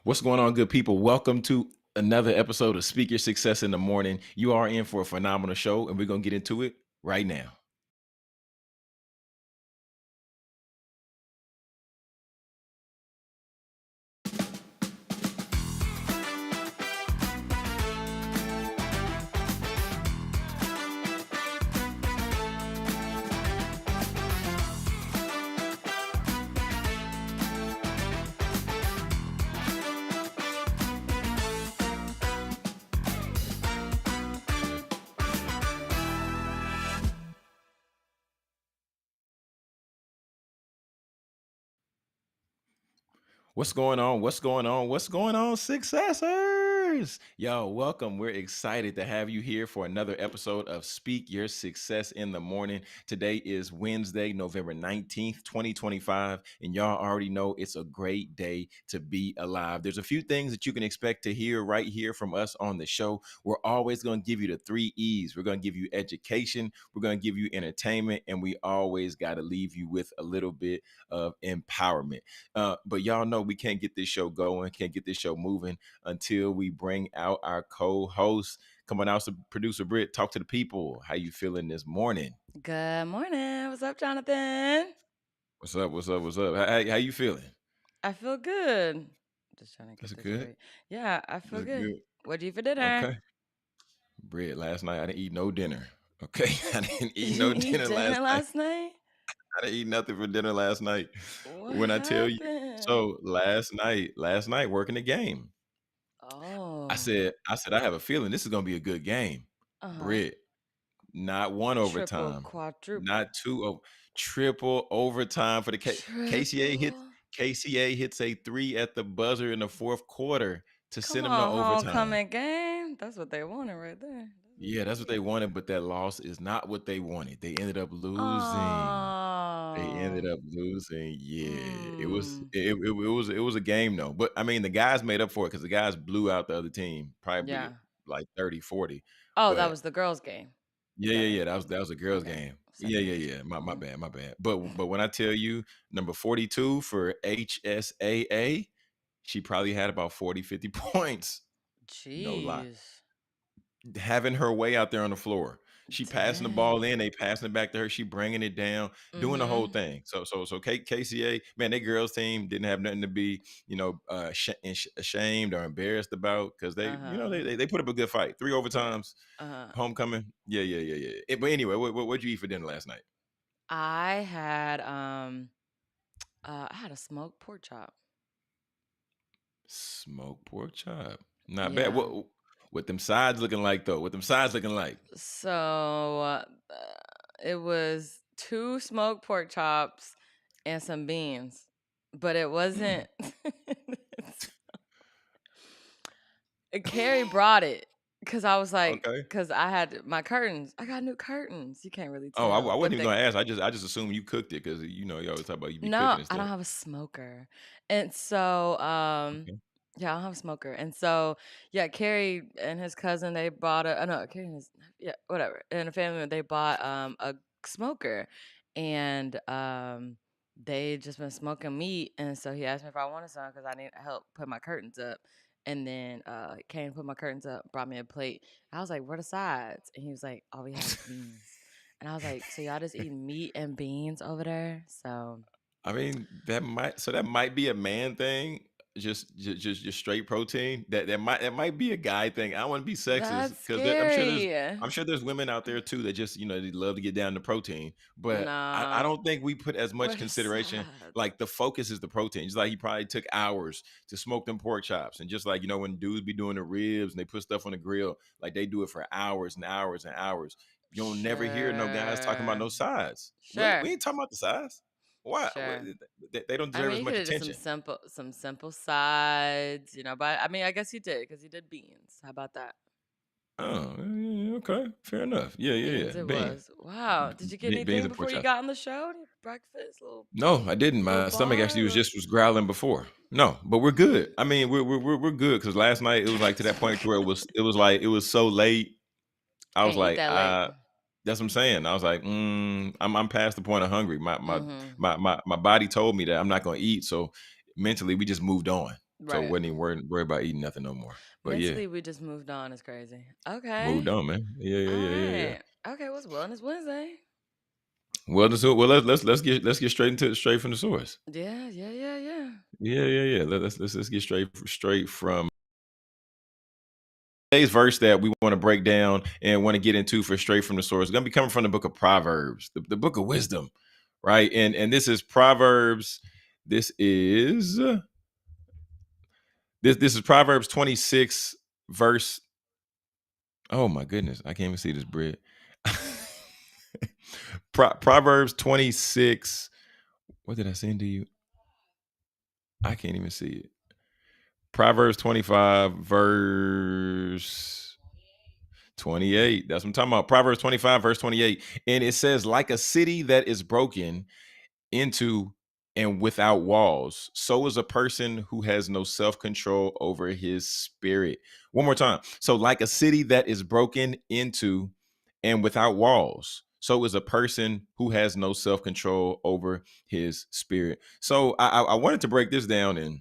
What's going on, good people? Welcome to another episode of Speak Your Success in the Morning. You are in for a phenomenal show, and we're going to get into it right now. What's going on? What's going on? What's going on, successors? Yo, welcome. We're excited to have you here for another episode of Speak Your Success in the Morning. Today is Wednesday, November 19th, 2025, and y'all already know it's a great day to be alive. There's a few things that you can expect to hear right here from us on the show. We're always going to give you the 3 E's. We're going to give you education, we're going to give you entertainment, and we always got to leave you with a little bit of empowerment. But y'all know we can't get this show going, can't get this show moving until we bring out our co-host. Come on out, producer Britt, talk to the people. How you feeling this morning? Good morning. What's up, Jonathan? What's up? What's up? What's up? How you feeling? I feel good. Just trying to That's get this good. straight. Yeah, I feel That's good. good. What'd you eat for dinner? Okay. Britt, last night I didn't eat no dinner. Okay. I didn't eat You no didn't eat dinner last dinner night. last night? I didn't eat nothing for dinner last night. What When I tell you, happened? so last night working the game. I Oh, said, I said, I have a feeling this is gonna be a good game. uh-huh. Britt, not one Triple, overtime, quadruple. not triple overtime for the KCA hits. Triple. KCA hits a 3 at the buzzer in the fourth quarter to Come send them to on, overtime. homecoming game. That's what they wanted right there. That's what Yeah, they that's what they needed. wanted, but that loss is not what they wanted. They ended up losing. They ended Oh. up losing. Yeah, it was Mm. it was a game though. But I mean, the guys made up for it because the guys blew out the other team, probably Yeah. like 30-40. Oh, that But was the girls' game. yeah, That yeah, was yeah. the That was a girls' okay. game. Yeah, Second yeah, division. yeah. My bad, my bad. But when I tell you number 42 for HSAA, she probably had about 40, 50 points. No lie. Jeez. Having her way out there on the floor. She passing the ball in, Dang. they passing it back to her. She bringing it down, doing the whole Mhm. thing. So KCA, man, they girls team didn't have nothing to be, ashamed or embarrassed about because they, Uh-huh. they put up a good fight. 3 overtimes, Uh-huh. homecoming. Yeah, yeah, yeah, yeah. But anyway, what'd you eat for dinner last night? I had I had a smoked pork chop. Smoked pork chop. Not bad. Yeah. What them sides looking like though? What them sides looking like? So it was 2 smoked pork chops and some beans. But it Mm. wasn't Carrie brought it because I was like, Okay. because I had my curtains. I got new curtains. You can't really Oh, I tell, wasn't but even gonna ask. I just assumed you cooked it because you always talk about you be no, cooking and I don't stuff. have a smoker. And so, Okay. yeah, I don't have a smoker. And so, yeah, Carrie and his cousin, they bought no, Carrie and his, yeah, whatever. And a family, member, they bought a smoker. And they just been smoking meat. And so he asked me if I wanted some because I need help put my curtains up. And then he came and put my curtains up, brought me a plate. I was like, "What are the sides?" And he was like, "All we have is beans." And I was like, "So y'all just eat meat and beans over there?" So I mean, that might be a man thing. Just straight protein. That might be a guy thing. I don't want to be sexist that's because I'm sure there's scary. I'm sure there's women out there too that just they love to get down to protein. But I Nah. don't think we put as much What a consideration. sad. Like the focus is the protein. Just like he probably took hours to smoke them pork chops, and just like when dudes be doing the ribs and they put stuff on the grill, like they do it for hours and hours and hours. You don't never hear no guys talking about Sure. no sides. We Sure. ain't talking about the size. Why? Sure. They don't I deserve mean, as you could much have did attention. some simple sides, but I mean, I guess you did because you did beans. How about that? Oh, yeah, yeah, yeah, okay, fair enough. Yeah, yeah, yeah. Beans it Beans, was. Wow. Did you get beans anything and pork before you chops. got on the show? Any breakfast, No, I didn't. little My stomach actually bar, was growling before. No, but we're good. I mean, we're good because last night it was like to that point to where it was so late. I was can't eat like, that late. that's what I'm saying. I was like, I'm past the point of hungry. My my Mm-hmm. my my my body told me that I'm not gonna eat. So mentally, we just moved on. So Right. wasn't even worried about eating nothing no more. But yeah, Mentally, we just moved on. It's crazy. Okay. moved on, man. Yeah, yeah, All yeah, yeah, yeah. right. Okay, what's Wellness Wednesday? Let's get straight from the source. Yeah, yeah, yeah, yeah. Yeah, yeah, yeah. Let's get straight from today's verse that we want to break down and want to get into for straight from the source. It's gonna be coming from the book of Proverbs, the book of wisdom, right? And this is Proverbs. This is this is Proverbs 26 verse. Oh my goodness, I can't even see this, Britt. Proverbs 26. What did I send to you? I can't even see it. Proverbs 25, verse 28. That's what I'm talking about. Proverbs 25, verse 28. And it says, like a city that is broken into and without walls, so is a person who has no self-control over his spirit. One more time. So, like a city that is broken into and without walls, so is a person who has no self-control over his spirit. So I wanted to break this down, and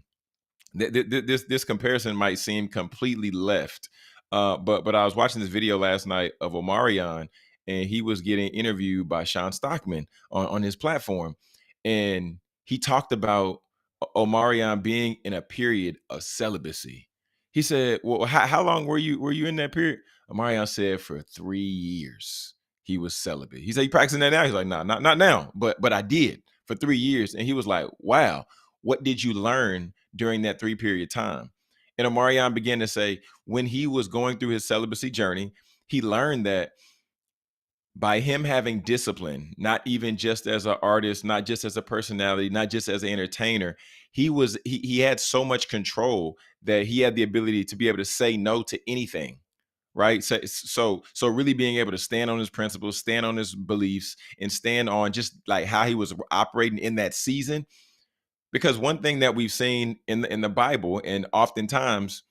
this comparison might seem completely left, but I was watching this video last night of Omarion, and he was getting interviewed by Sean Stockman on his platform, and he talked about Omarion being in a period of celibacy. He said, "Well, how long were you in that period?" Omarion said, "For 3 years he was celibate." He said, "You practicing that now?" He's like, "Nah, not now, but I did for 3 years." And he was like, "Wow, what did you learn during that 3 period time?" And Omarion began to say, when he was going through his celibacy journey, he learned that by him having discipline, not even just as an artist, not just as a personality, not just as an entertainer, he had so much control that he had the ability to be able to say no to anything. Right. So really being able to stand on his principles, stand on his beliefs, and stand on just like how he was operating in that season. Because one thing that we've seen in the Bible, and oftentimes,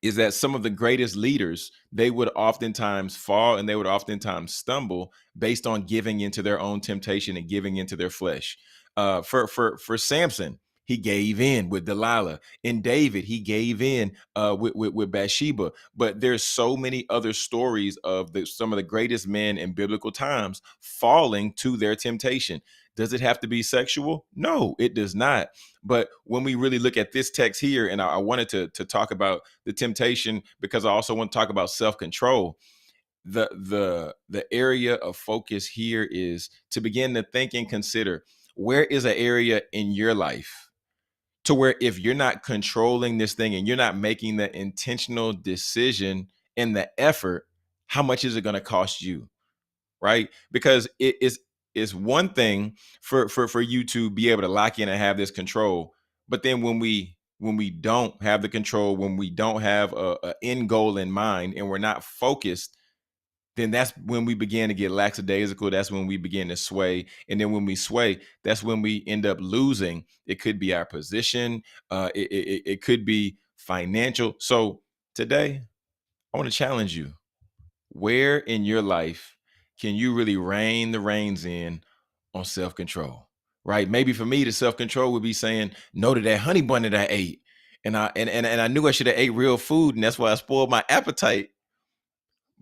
is that some of the greatest leaders, they would oftentimes fall and they would oftentimes stumble based on giving into their own temptation and giving into their flesh. For Samson, he gave in with Delilah. In David, he gave in with Bathsheba. But there's so many other stories of some of the greatest men in biblical times falling to their temptation. Does it have to be sexual? No, it does not. But when we really look at this text here, and I wanted to talk about the temptation because I also want to talk about self-control. The area of focus here is to begin to think and consider, where is an area in your life to where if you're not controlling this thing and you're not making the intentional decision and the effort, how much is it going to cost you? Right? Because it's one thing for you to be able to lock in and have this control, but then when we don't have the control, when we don't have a end goal in mind, and we're not focused, then that's when we begin to get lackadaisical. That's when we begin to sway, and then when we sway, that's when we end up losing. It could be our position. It could be financial. So today, I want to challenge you. Where in your life can you really rein the reins in on self control? Right? Maybe for me, the self control would be saying no to that honey bun that I ate, and I knew I should have ate real food, and that's why I spoiled my appetite.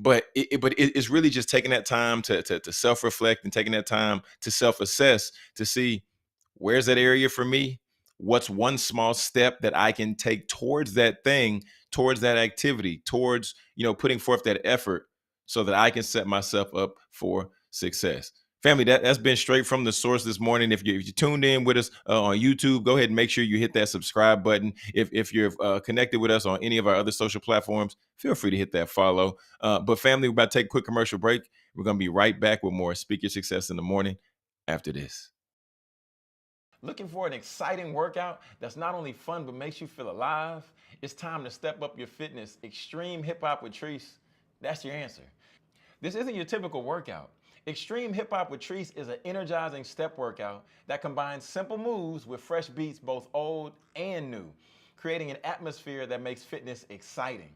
But it's really just taking that time to self reflect and taking that time to self assess to see, where's that area for me. What's one small step that I can take towards that thing, towards that activity, towards putting forth that effort, so that I can set myself up for success. Family, that's been straight from the source this morning. If you tuned in with us on YouTube, go ahead and make sure you hit that subscribe button. If you're connected with us on any of our other social platforms, feel free to hit that follow. But family, we're about to take a quick commercial break. We're going to be right back with more Speak Your Success in the Morning after this. Looking for an exciting workout that's not only fun but makes you feel alive? It's time to step up your fitness. Extreme Hip Hop with Treese, that's your answer. This isn't your typical workout. Extreme Hip Hop with Treese is an energizing step workout that combines simple moves with fresh beats, both old and new, creating an atmosphere that makes fitness exciting.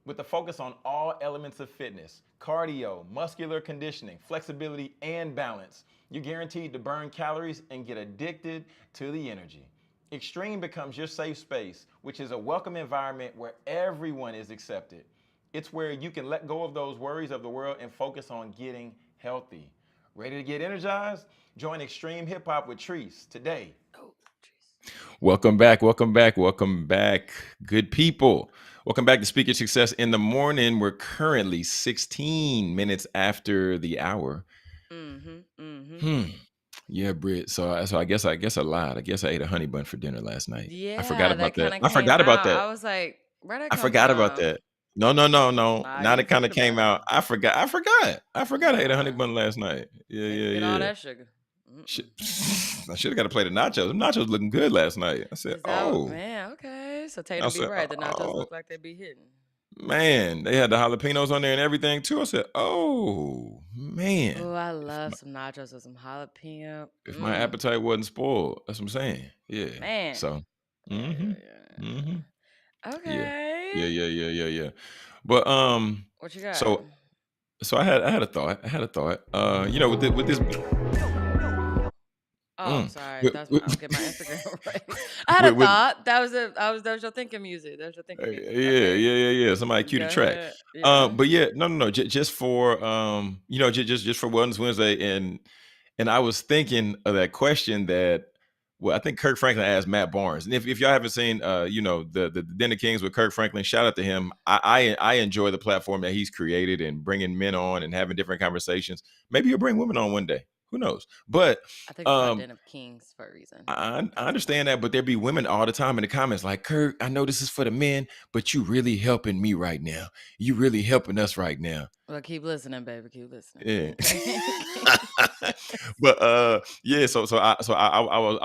With a focus on all elements of fitness, cardio, muscular conditioning, flexibility, and balance, you're guaranteed to burn calories and get addicted to the energy. Extreme becomes your safe space, which is a welcome environment where everyone is accepted. It's where you can let go of those worries of the world and focus on getting healthy. Ready to get energized? Join Extreme Hip Hop with Treese today. Oh, jeez. Welcome back, welcome back, welcome back, good people. Welcome back to Speak Your Success in the Morning. We're currently 16 minutes after the hour. Hmm. Yeah, Britt. So I guess I lied. I guess I ate a honey bun for dinner last night. I forgot Yeah, about that that. kind of I forgot came about out. that. I was like, where'd that I come forgot about from? that. No, no, no, no. Nah, Now you it kind of thinking came about it. out. I forgot. I forgot. I forgot I ate a honey Nah, bun last night. Yeah, can't yeah, forget all yeah. that sugar. Shit. Mm-mm. I should have got to play the nachos. The nachos looking good last night. I said, Is that oh. man? Okay, so I Tatum be said, right. The nachos oh, look like they be hitting. man. They had the jalapenos on there and everything too. I said, oh, Oh, man. I If love my, some nachos with some jalapeno. if my appetite wasn't spoiled, that's what I'm saying. Yeah. Man. So, Yeah, mm-hmm. yeah, Mm-hmm. yeah. Yeah. Okay. Yeah. But What you got? so I had a thought. I had a thought. With this Oh, mm, sorry. with, That's my. with, I'm getting my Instagram right. I had a with thought. That was your thinking music. That was your thinking music. Okay. yeah. Somebody cue Go the track. ahead. Yeah. But yeah, no. Just for just for Wellness Wednesday, and I was thinking of that question that, well, I think Kirk Franklin asked Matt Barnes, and if y'all haven't seen, the Den of Kings with Kirk Franklin, shout out to him. I enjoy the platform that he's created and bringing men on and having different conversations. Maybe he'll bring women on one day. Who knows? But I think it's called um, Den of Kings for a reason. I understand that, but there be women all the time in the comments like, Kirk, I know this is for the men, but you really helping me right now. You really helping us right now. Well, keep listening, baby. Keep listening. Yeah. Okay. But yeah, so I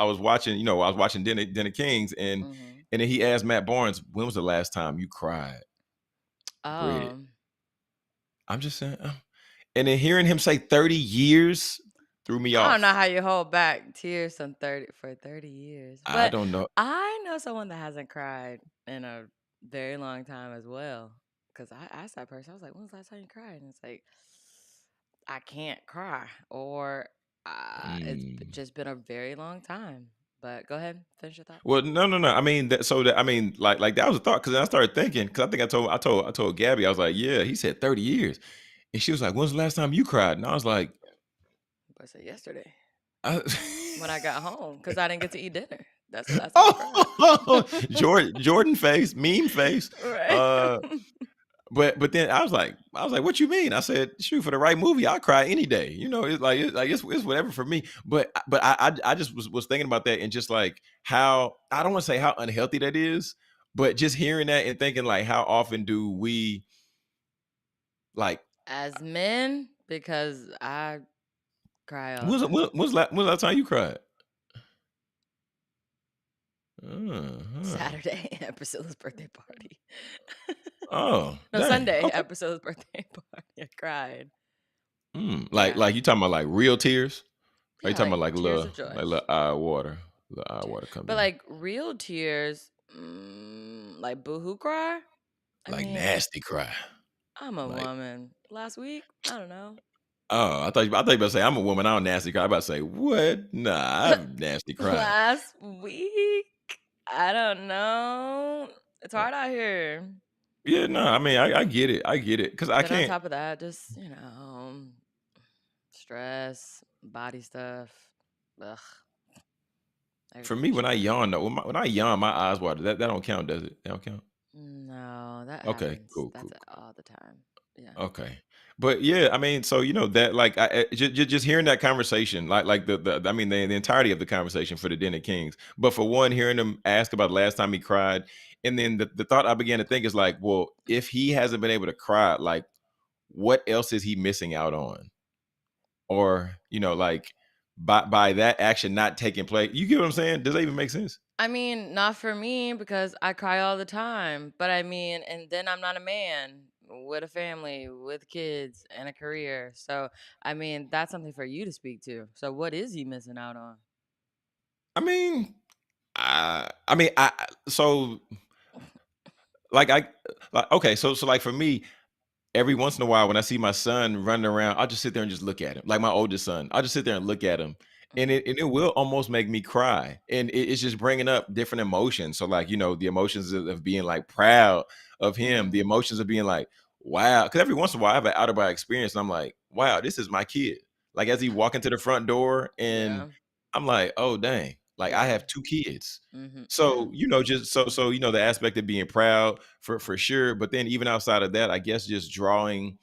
was watching, I was watching Den of Kings, and hmm and then he asked Matt Barnes, when was the last time you cried? Britt. Oh, I'm just saying. And then hearing him say 30 years threw me I don't know off. how you hold back tears on 30 for 30 years, I but don't know. I know someone that hasn't cried in a very long time as well. Because I asked that person, I was like, "When's the last time you cried?" And it's like, I can't cry, or Mm. just been a very long time. But go ahead, finish your thought. Well, no. I mean, like that was a thought, because I started thinking, because I think I told Gabby, I was like, yeah, he said 30 years, and she was like, when's the last time you cried? And I was like, I said yesterday I, when I got home because I didn't get to eat dinner. That's the last time I cried. oh, Jordan face, meme face. Right. Uh, but then I was like, what you mean? I said, shoot, for the right movie, I'll cry any day. It's whatever for me. But I just was thinking about that, and just like how, I don't want to say how unhealthy that is, but just hearing that and thinking like, how often do we like, As men, because I cry all the when's time. the last time you cried? Uh-huh. Saturday at Priscilla's birthday party. Oh, No, dang. Sunday Okay. at Priscilla's birthday party. I cried. Like Yeah. you talking about like real tears? Are you Yeah, talking about like like tears little of joy. like little eye water? Little eye Tear- water come But down. like real tears, like boohoo cry. I Like mean, nasty cry. I'm a Like, woman. Last week, I don't know. oh, I thought you were about to say, I'm a woman, I don't nasty cry. I'm about to say, what? Nah, I've nasty cried. Last week, I don't know. It's hard out here. Yeah, no, I mean, I get it. I get it. Because I Then on can't, top of that, just stress, body stuff. Ugh, for everything me, when I stress. yawn, though, when I yawn, my eyes water. That don't count, does it? That don't count? No, that Okay, happens. cool. That's all the time. Yeah. Okay. But yeah, I mean, so that, like, just hearing that conversation, like I mean, the entirety of the conversation for the Den of Kings. But for one, hearing him ask about the last time he cried, and then the thought I began to think is like, well, if he hasn't been able to cry, like, what else is he missing out on? Or, like, by that action not taking place. You get what I'm saying? Does that even make sense? I mean, not for me because I cry all the time. But I mean, and then I'm not a man with a family, with kids, and a career. So, I mean, that's something for you to speak to. So, what is he missing out on? I mean, so like okay, so like for me, every once in a while when I see my son running around, I'll just sit there and just look at him. Like my oldest son, I'll just sit there and look at him. and Mhm. it will almost make me cry, and it's just bringing up different emotions. So, like, the emotions of being, like, proud of him, the Mhm. emotions of being like, "Wow," because every once in a while, I have an out of body experience, and I'm like, "Wow, this is my kid." Like, as he walk into the front door, and Yeah. I'm like, "Oh, dang, like, I Yeah. have 2 kids." Mhm. Yeah. So, just so, the aspect of being proud for sure, but then even outside of that, I guess just drawing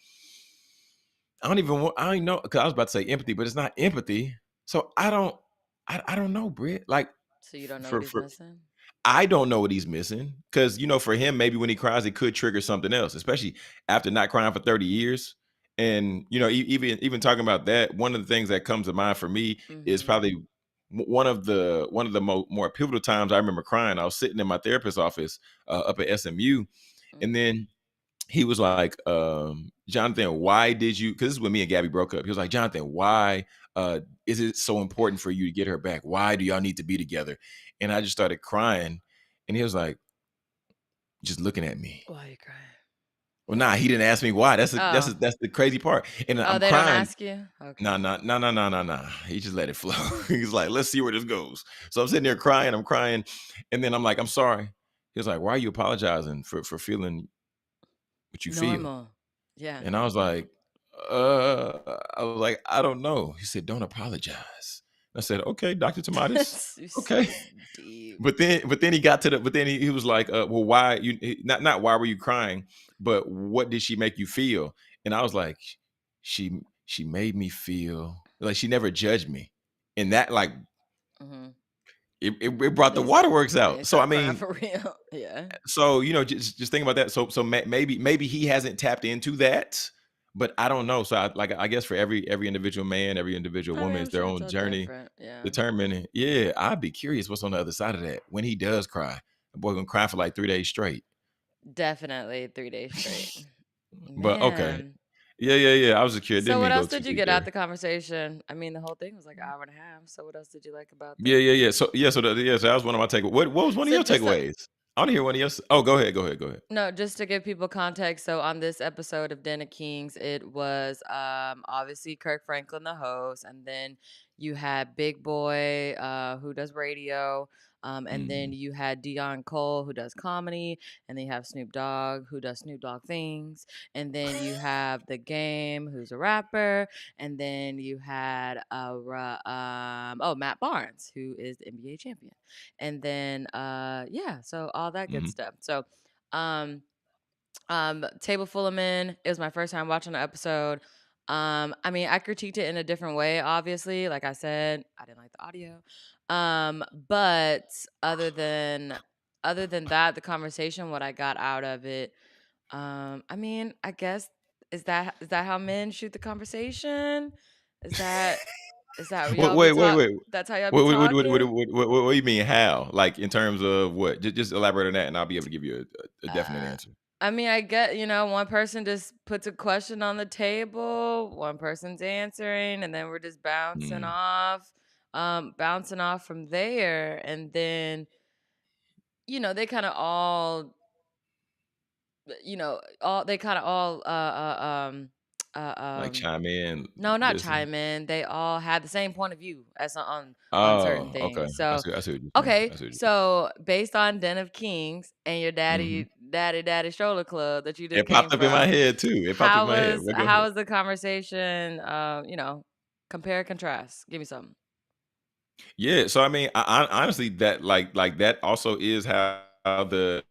I don't even know, because I was about to say empathy, but it's not empathy. So I don't know, Britt. Like, So you don't know what for he's for missing? I don't know what he's missing, because for him, maybe when he cries, it could trigger something else, especially after not crying for 30 years. And even talking about that, one of the things that comes to mind for me is Mhm. probably one of the more pivotal times I remember crying. I was sitting in my therapist's office up at SMU, and Mhm. then he was like, "Jonathan, why did you?" Because this is when me and Gabby broke up. He was like, "Jonathan, why is it so important for you to get her back? Why do y'all need to be together?" And I just started crying, and he was like, just looking at me. Why are you crying? Well, nah, he didn't ask me why. Oh. That's the crazy part. And Oh, I'm they don't crying. ask you? Okay. Nah, nah, nah, nah, nah, nah, nah. He just let it flow. He's like, "Let's see where this goes." So I'm sitting there crying. I'm crying, and then I'm like, "I'm sorry." He was like, "Why are you apologizing for feeling what you feel?" Normal. Yeah. And I was like, "I don't know." He said, "Don't apologize." I said, "Okay, Dr. Tomatis. You're Okay." so deep. But then he got to but then he was like, "Well, why not why were you crying, but what did she make you feel?" And I was like, she made me feel like she never judged me." And that, like, Mhm. it brought the Then you start waterworks then you out. So I start crying mean, for real. Yeah. just think about that. So maybe he hasn't tapped into that, but I don't know. So I guess for every individual man, every individual I mean, woman, I'm it's their sure it's own all journey different. Yeah. determining. Yeah, I'd be curious what's on the other side of that when he does cry. The boy gonna cry for like 3 days straight. Definitely 3 days straight. But okay, Man. yeah. I was just curious. So Didn't what mean to go else too did you deep get out there. the conversation? I mean, the whole thing was like an hour and a half. So what else did you like about Yeah. So that was one of my takeaways. What was one of So your just takeaways? I want to hear one of yours. Oh, go ahead. no, just to give people context. So on this episode of Den of Kings, it was obviously Kirk Franklin, the host, and then you had Big Boy, who does radio, and then Mhm, you had Dion Cole, who does comedy, and then you have Snoop Dogg, who does Snoop Dogg things, and then you have The Game, who's a rapper, and then you had Matt Barnes, who is the NBA champion, and then yeah, so all that good mhm. stuff. So um, Table Full of Men. It was my first time watching the episode. I mean, I critiqued it in a different way, obviously. Like I said, I didn't like the audio. But other than that, the conversation, what I got out of it, I mean, I guess is that how men shoot the conversation? Is that is that how y'all be Wait. talk? That's how y'all be What talking? what do you mean how? Like, in terms of what? Just elaborate on that, and I'll be able to give you a definite Uh, answer. I mean, I get, one person just puts a question on the table, one person's answering, and then we're just Mm, bouncing off from there. And then, they kind of all, they kind of all, uh, like, um, chime in, no, not listen. chime in. They all had the same point of view as on certain Oh, okay. things. So, I see what you're saying. okay, I see what you're so based on Den of Kings and your saying. Mhm. daddy stroller club that you just It came popped up in my from, head too. It popped up in my head. But go how ahead. was the conversation? Compare contrast. Give me something. Yeah. So I mean, honestly, that, like that also is how the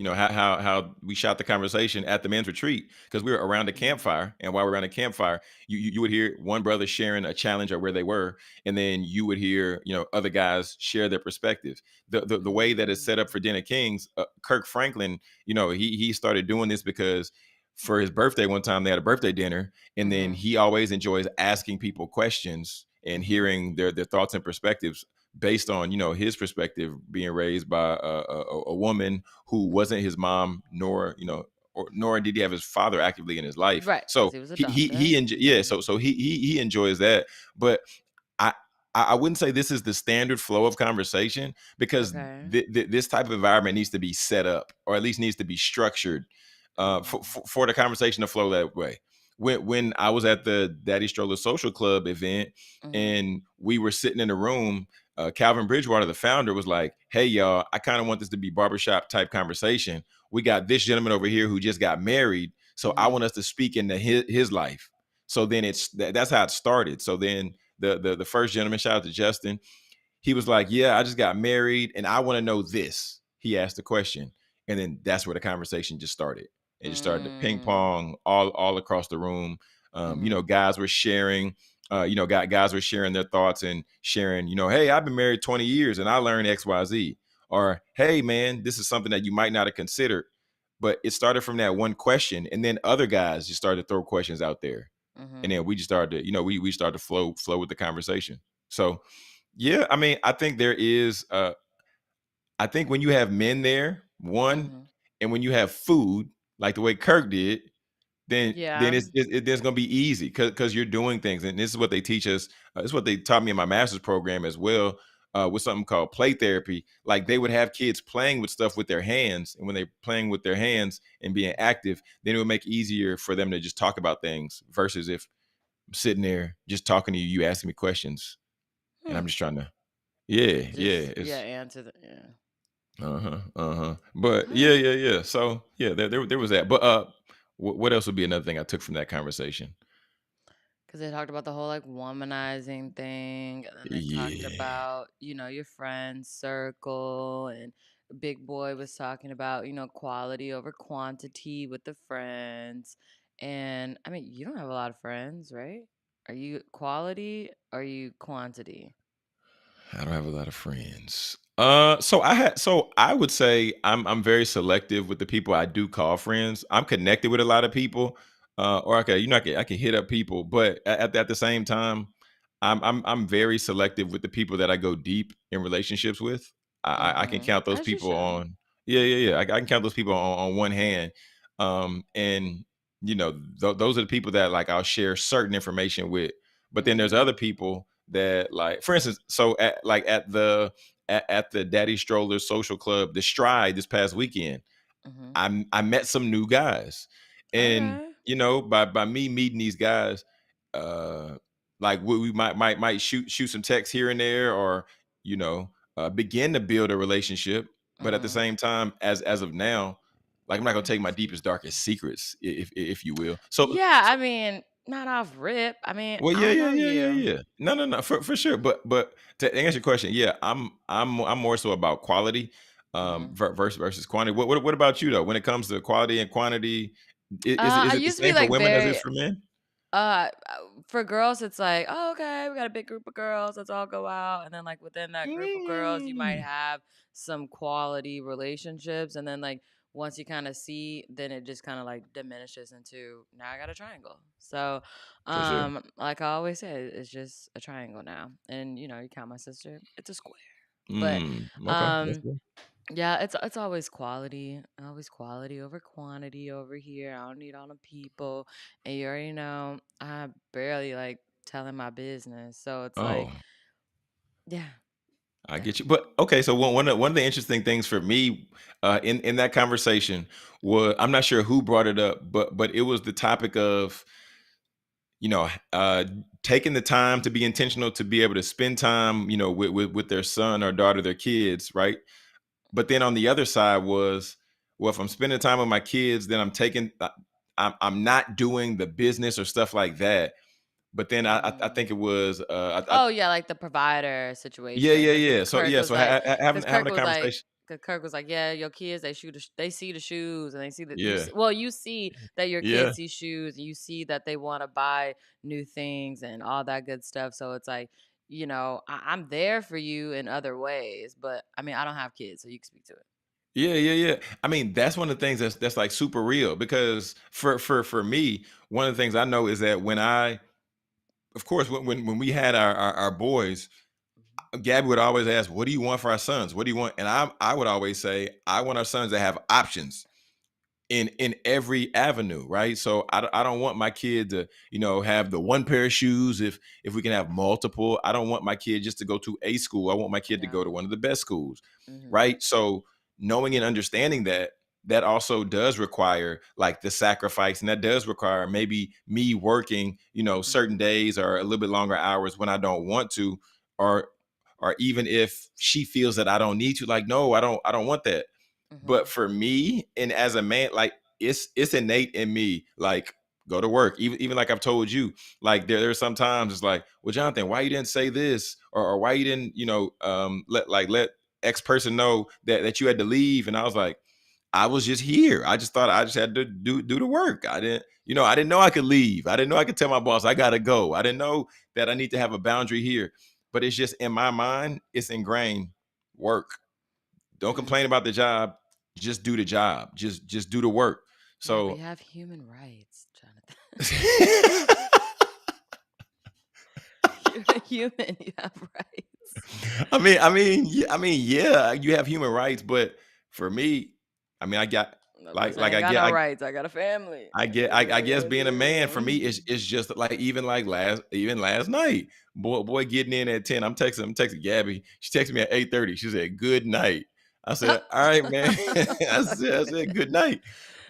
how we shot the conversation at the men's retreat, because we were around a Mhm. campfire, and while we're around a campfire, you would hear one brother sharing a challenge or where they were, and then you would hear other guys share their perspectives. The way that it's set up Mm. for Den of Kings, Kirk Franklin, he started doing this because for his birthday one time they had a birthday dinner, and then Mhm. he always enjoys asking people questions and Mhm. hearing their thoughts and perspectives based on his perspective, being raised by a woman who wasn't his mom, nor nor did he have his father actively in his life. Right, because So he was he adopted. yeah. Mhm. So he enjoys that. But I I wouldn't say this is the standard flow of conversation, because Okay. this type of environment needs to be set up, or at least needs to be structured Mhm. for the conversation to flow that way. when I was at the Daddy Stroller Social Club event Mhm. and we were sitting in the room, Calvin Bridgewater, the founder, was like, "Hey, y'all, I kind of want this to be barbershop type conversation. We got this gentleman over here who just got married, so I Mhm. want us to speak into his life." So then that's how it started. So then the first gentleman, shout out to Justin, he was like, "Yeah, I just got married and I want to know this." He asked the question, and then that's where the conversation just started. It just started to ping Mm. pong all across the room. Mhm. Guys were sharing. Guys were sharing their thoughts and sharing. Hey, I've been married 20 years and I learned X, Y, Z. Or, hey, man, this is something that you might not have considered. But it started from that one question, and then other guys just started to throw questions out there, and Mhm. then we just started to, we started to flow with the conversation. So yeah, I mean, I think when you have men there, one, Mhm. and when you have food, like the way Kirk did, then Yeah. it's gonna be easy because you're doing things, and this is what they teach us. It's what they taught me in my master's program as well, with something called play therapy. Like they would Mhm. have kids playing with stuff with their hands, and when they're playing with their hands and being active, then it would make easier for them to just talk about things versus if I'm sitting there just talking to you, you asking me questions, and Hmm. I'm just trying to, yeah, Just yeah, yeah, it's answer the yeah. uh-huh, uh-huh. But yeah, Huh. yeah, yeah. So yeah, there was that. But what else would be another thing I took from that conversation? Because they talked about the whole like womanizing thing, and then they talked Yeah. about, your friend circle, and Big Boy was talking about, quality over quantity with the friends. And I mean, you don't have a lot of friends, right? Are you quality? Are you quantity? I don't have a lot of friends. So I would say I'm very selective with the people I do call friends. I'm connected with a lot of people, or I can hit up people, but at the same time, I'm very selective with the people that I go deep in relationships with. I can Mm-hmm. count those As you people should. on, yeah, yeah, yeah. I can count those people on one hand, and those are the people that like I'll share certain information with. But then there's Mm-hmm. other people that, like, for instance, so at the Daddy Stroller Social Club, the Stride, this past weekend, Mm-hmm. I met some new guys, and Okay. by me meeting these guys, uh, like we might shoot some texts here and there, or begin to build a relationship. But at the Mm-hmm. same time, as of now, like I'm not gonna take my deepest darkest secrets, if you will. Yeah, I mean, not off rip. I mean, Well, I yeah, don't yeah, know yeah, yeah, you. yeah. No, no, no, for sure. But to answer your question, yeah, I'm more so about quality, Mm-hmm. versus quantity. What about you though? When it comes to quality and quantity, is I it the used to be same for like women as it very is for men? for girls it's like, oh, okay, we got a big group of girls, let's all go out. And then like within that group of girls you might Mm, have some quality relationships, and then like once you kind of see, then it just kind of like diminishes into, now I got a triangle. So for sure. like I always say, it's just a triangle now. And you count my sister, it's a square. But Okay, that's um good. yeah, it's always quality over quantity over here. I don't need all the people, and you already know I barely like telling my business, so it's Oh, like, yeah, I yeah. get you. But okay, so one of the interesting things for me, in that conversation, was, I'm not sure who brought it up, but it was the topic of, you know, uh, taking the time to be intentional to be able to spend time, with their son or daughter, their kids, right? But then on the other side was, well, if I'm spending time with my kids, then I'm not doing the business or stuff like that. But then I Mm. think it was, Oh yeah, like the provider yeah, situation, yeah, because yeah. So yeah, so having Kirk a was like, conversation, yeah, your kids, they see the shoes, and they see that yeah, you see that your yeah. kids see shoes, and you see that they want to buy new things and all that good stuff. So it's like, I'm there for you in other ways, but I mean, I don't have kids, so you can speak to it. Yeah, yeah, yeah. I mean, that's one of the things that's like super real, because for me, one of the things I know is that of course, when we had our boys, Gabby would always ask, "What do you want for our sons? What do you want?" And I would always say, "I want our sons to have options in every avenue, right?" So I don't want my kid to, have the one pair of shoes. If we can have multiple, I don't want my kid just to go to a school. I want my kid to Yeah. go to one of the best schools, Hmm. right? So knowing and understanding that. that also does require like the sacrifice, and that does require maybe me working, certain Mhm. days or a little bit longer hours when I don't want to, or even if she feels that I don't need to, like, no, I don't want that. But Mhm. for me, and as a man, like, it's innate in me, like, go to work. Even like I've told you, like, there's sometimes it's like, well, Jonathan, why you didn't say this, or why you didn't, let X person know that you had to leave. And I was like, I was just here. I just thought I just had to do the work. I didn't know I could leave. I didn't know I could tell my boss I gotta go. I didn't know that I need to have a boundary here. But it's just in my mind, it's ingrained. Work. Don't complain Mhm. about the job. Just do the job. Just do the work. Yeah, we So have human rights, Jonathan. You're a human. You have rights. yeah, you have human rights, but for me, I got That like person ain't I got get no rights. I got a family. I I get gotta do what I I guess gotta being a man for me do. is just like even last night. Boy getting in at 10. I'm texting Gabby. She texted me at 8:30. She said, "Good night." I said, "All right, man." I said good night.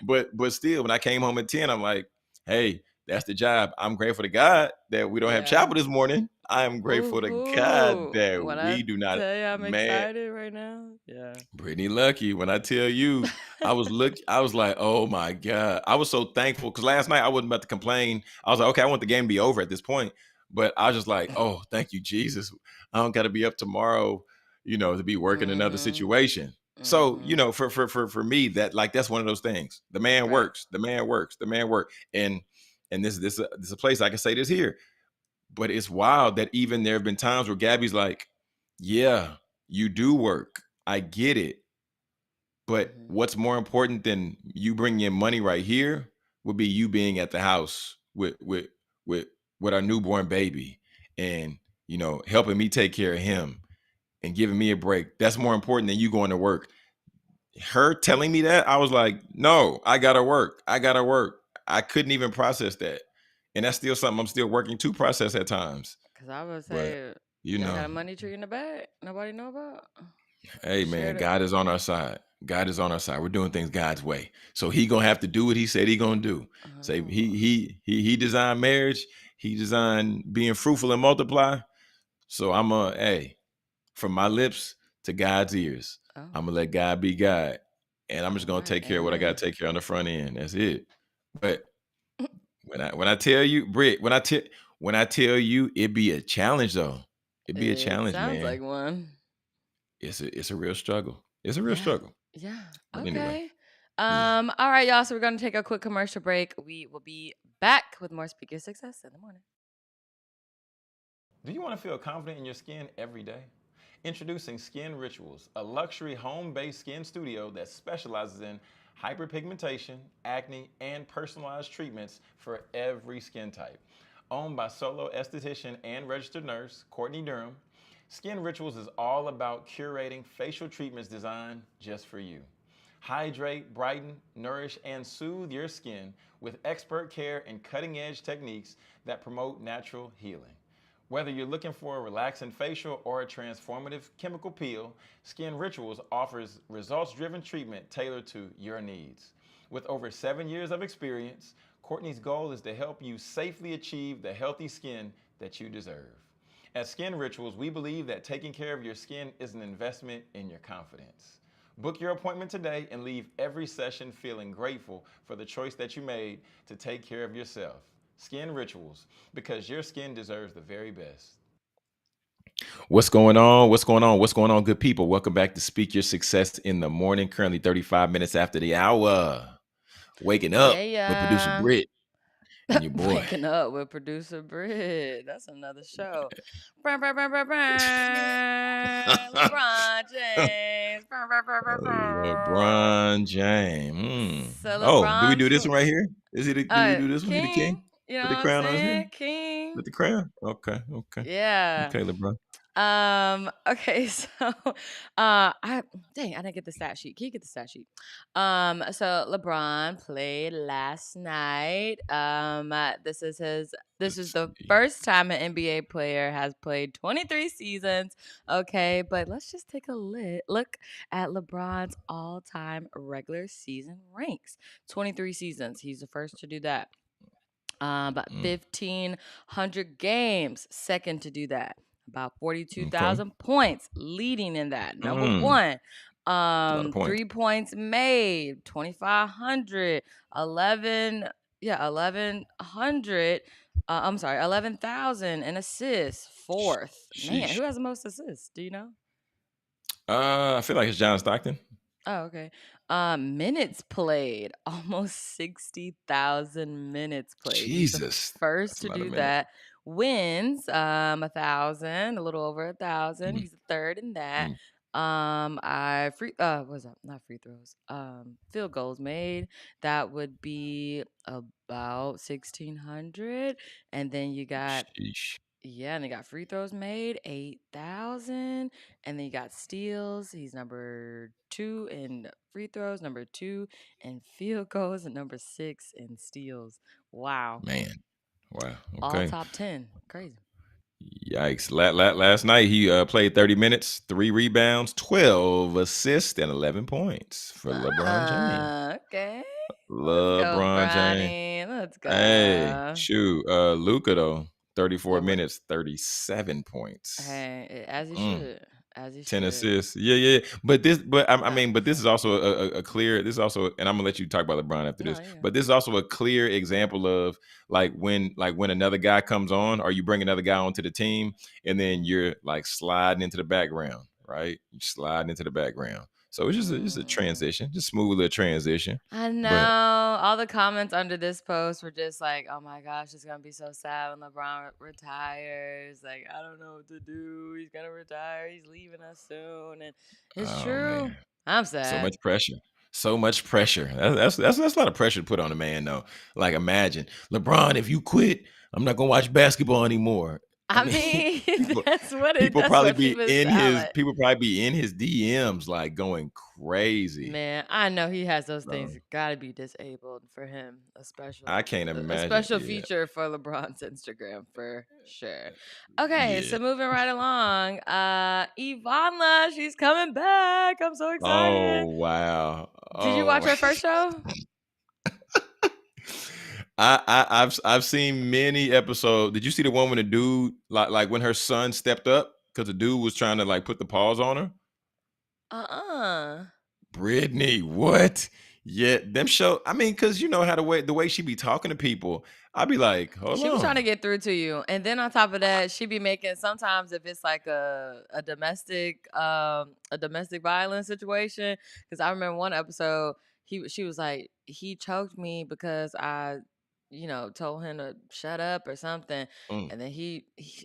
But still, when I came home at 10, I'm like, "Hey, that's the job." I'm grateful to God that we don't have Yeah. chapel this morning. I am grateful to God Woohoo! that When I we do not. tell you I'm Man, excited right now, yeah. Brittany lucky. When I tell you, I was like, oh my God. I was so thankful because last night I wasn't about to complain. I was like, okay, I want the game to be over at this point. But I was just like, oh, thank you, Jesus. I don't gotta be up tomorrow, to be working another Mhm. situation. So, Mhm. for me, that's one of those things. The man Right. works, the man works, the man work. And this is a place I can say this here. But it's wild that even there have been times where Gabby's like, yeah, you do work. I get it. But Mhm. what's more important than you bringing in money right here would be you being at the house with with our newborn baby, and helping me take care of him and giving me a break. That's more important than you going to work. Her telling me that, I was like, no, I gotta work. I gotta work. I couldn't even process that. And that's still something I'm still working to process at times. 'Cause I would But say, you y'all know, got a money tree in the bag nobody know about? hey man, Shared it. God is on our side. God is on our side. We're doing things God's way. So he gonna have to do what he said he gonna do. Say Oh. he designed marriage. He designed being fruitful and multiply. So hey, from my lips to God's ears, Oh. I'm gonna let God be God, and I'm just gonna Alright, take care of what I gotta amen. take care of on the front end. That's it. But when I tell you, Britt, when I tell you, it be a challenge though. It be a It challenge, sounds like man. one. It's a real struggle. It's a real Yeah. struggle. Yeah. But anyway, Okay. yeah. All right, y'all. So we're gonna take a quick commercial break. We will be back with more Speak Your Success in the morning. Do you want to feel confident in your skin every day? Introducing Skin Rituals, a luxury home based skin studio that specializes in hyperpigmentation, acne, and personalized treatments for every skin type. Owned by solo esthetician and registered nurse Courtney Durham, Skin Rituals is all about curating facial treatments designed just for you. Hydrate, brighten, nourish, and soothe your skin with expert care and cutting edge techniques that promote natural healing. Whether you're looking for a relaxing facial or a transformative chemical peel, Skin Rituals offers results driven treatment tailored to your needs. With over 7 years of experience, Courtney's goal is to help you safely achieve the healthy skin that you deserve. At Skin Rituals, we believe that taking care of your skin is an investment in your confidence. Book your appointment today and leave every session feeling grateful for the choice that you made to take care of yourself. Skin Rituals, because your skin deserves the very best. What's going on? What's going on? What's going on, good people? Welcome back to Speak Your Success in the Morning. Currently 35 minutes after the hour. Waking up with producer Yeah. Britt and your boy. Waking up with producer Britt. That's another show. Brr, brr, brr, brr, brr. LeBron James. Brr, brr, brr, brr, brr. LeBron James. So Oh, do we do LeBron's this one from right here? Do we do this one? He the King. king You know with the what I'm crown on his head? saying? King. With the crown? Okay, okay. Yeah. Okay, LeBron. Okay, so I dang, I didn't get the stat sheet. Can you get the stat sheet? So LeBron played last night. This is Let's the see. first time an NBA player has played 23 seasons. Okay, but let's just take a look at LeBron's all-time regular season ranks. 23 seasons. He's the first to do that. About Mm, 1,500 games, second to do that. About okay. 42,000 points, leading in that. Number Mm, one. a lot of points. 3 points made, 2,500, 11, yeah, 1,100. I'm sorry, 11,000 and assists. Fourth. Man, Sheesh. who has the most assists? Do you know? I feel like it's John Stockton. Oh, okay. Minutes played, almost 60,000 minutes played. He's the Jesus, first that's a to lot of do minutes. that. Wins, 1,000, a little over 1,000. Mm, He's the third in that. mm. I free what's that? Not free throws. Field goals made. That would be about 1,600. And then you got Sheesh. yeah, and they got free throws made, 8,000. And then you got steals. He's number two in free throws, number two in field goals, and number six in steals. Wow. Man. Wow. All Okay. top 10. Crazy. Yikes. Last night he played 30 minutes, 3 rebounds, 12 assists, and 11 points for LeBron James. Okay. Let's go, LeBron James. Bronny. Let's Hey, go. shoot. Luca though, 34 What? minutes, 37 points. Hey, as he Mm. should. As he 10 should. assists. Yeah, yeah. I Oh, mean, but this is sorry. also a clear, this is also, and I'm gonna let you talk about LeBron after No, this, yeah. but this is also a clear example of like when another guy comes on or you bring another guy onto the team and then you're like sliding into the background, right? You sliding into the background. So it's just a Mm. transition, just smooth little transition. I know. But All the comments under this post were just like, "Oh my gosh, it's gonna be so sad when LeBron retires. Like, I don't know what to do. He's gonna retire. He's leaving us soon." And it's oh true. man. I'm So much sad. pressure. So much pressure. That's a lot of pressure to put on a man, though. Like, imagine LeBron, if you quit, I'm not gonna watch basketball anymore. I I mean, mean, people that's what he was selling. people probably be in his DMs like going crazy. Man, I know he has those So things. Gotta be disabled for him. I can't A imagine. special Yeah, feature for LeBron's Instagram for sure. Okay, yeah. so moving right along. Ivana, she's coming back. I'm so Oh excited. wow. Did you watch Oh. her first show? I've seen many episodes. Did you see the one when the dude like when her son stepped up because the dude was trying to like put the paws on her? Uh-uh. Brittany, what? Yeah, them show. I mean, cause you know how the way she be talking to people, I'd be like, hold She was trying to on. get through to you. And then on top of that, she be making sometimes if it's like a domestic violence situation. Cause I remember one episode, she was like, he choked me because I, told him to shut up or something. Mm. And then